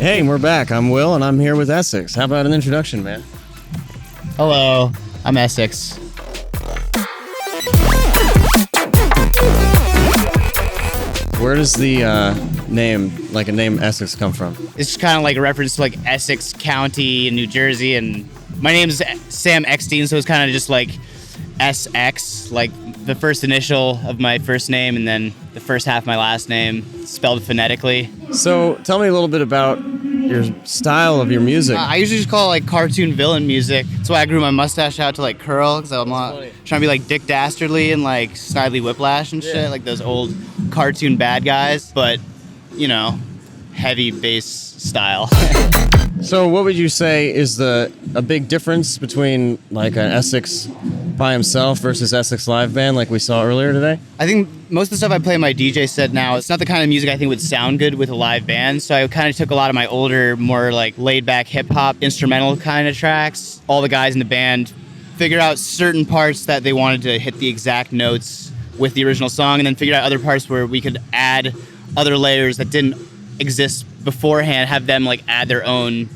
Hey, we're back. I'm Will, and I'm here with Esseks. How about an introduction, man? Hello, I'm Esseks. Where does the name Esseks come from? It's just kind of like a reference to like Essex County in New Jersey, and my name's Sam Eckstein, so it's kind of just like SX, like the first initial of my first name, and then the first half of my last name, spelled phonetically. So tell me a little bit about your style of your music. I usually just call it like cartoon villain music. That's why I grew my mustache out to like curl, because I'm not trying to be like Dick Dastardly and like Snidely Whiplash and shit, like those old cartoon bad guys, but you know, heavy bass style. So what would you say is a big difference between like an Esseks by himself versus Esseks Live Band like we saw earlier today? I think most of the stuff I play in my DJ set now, it's not the kind of music I think would sound good with a live band. So I kind of took a lot of my older, more like laid back hip hop instrumental kind of tracks. All the guys in the band figured out certain parts that they wanted to hit the exact notes with the original song, and then figured out other parts where we could add other layers that didn't exist beforehand, have them like add their own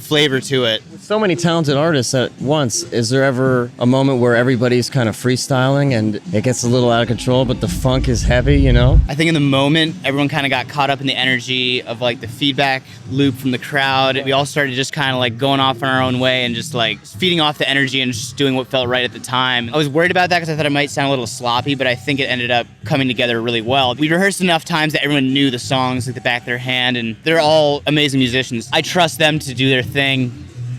flavor to it. With so many talented artists at once, is there ever a moment where everybody's kind of freestyling and it gets a little out of control, but the funk is heavy, you know? I think in the moment, everyone kind of got caught up in the energy of like the feedback loop from the crowd. We all started just kind of like going off in our own way and just like feeding off the energy and just doing what felt right at the time. I was worried about that because I thought it might sound a little sloppy, but I think it ended up coming together really well. We rehearsed enough times that everyone knew the songs like the back of their hand, and they're all amazing musicians. I trust them to do their thing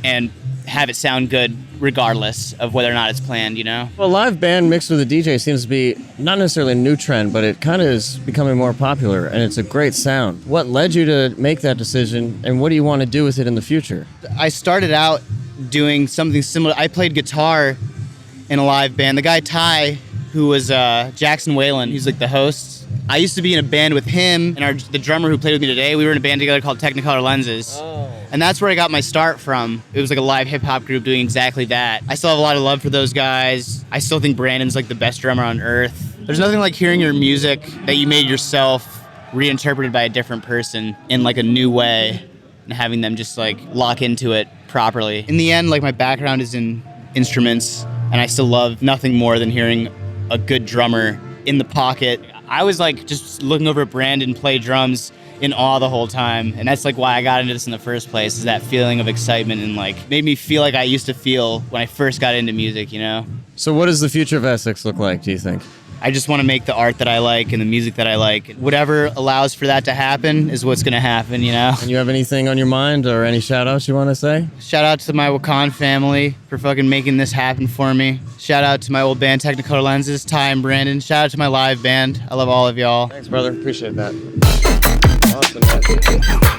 and have it sound good regardless of whether or not it's planned, you know? Well, live band mixed with a DJ seems to be not necessarily a new trend, but it kind of is becoming more popular, and it's a great sound. What led you to make that decision, and what do you want to do with it in the future? I started out doing something similar. I played guitar in a live band. The guy Ty, who was Jackson Whalen, he's like the host. I used to be in a band with him and the drummer who played with me today. We were in a band together called Technicolor Lenses. Oh. And that's where I got my start from. It was like a live hip hop group doing exactly that. I still have a lot of love for those guys. I still think Brandon's like the best drummer on earth. There's nothing like hearing your music that you made yourself reinterpreted by a different person in like a new way and having them just like lock into it properly. In the end, like my background is in instruments, and I still love nothing more than hearing a good drummer in the pocket. I was like just looking over at Brandon play drums in awe the whole time, and that's like why I got into this in the first place, is that feeling of excitement, and like made me feel like I used to feel when I first got into music, you know? So what does the future of Esseks look like, do you think? I just want to make the art that I like and the music that I like. Whatever allows for that to happen is what's going to happen, you know? And you have anything on your mind or any shout outs you want to say? Shout out to my Wakan family for fucking making this happen for me. Shout out to my old band Technicolor Lenses, Ty and Brandon. Shout out to my live band. I love all of y'all. Thanks, brother. Appreciate that. Awesome, man.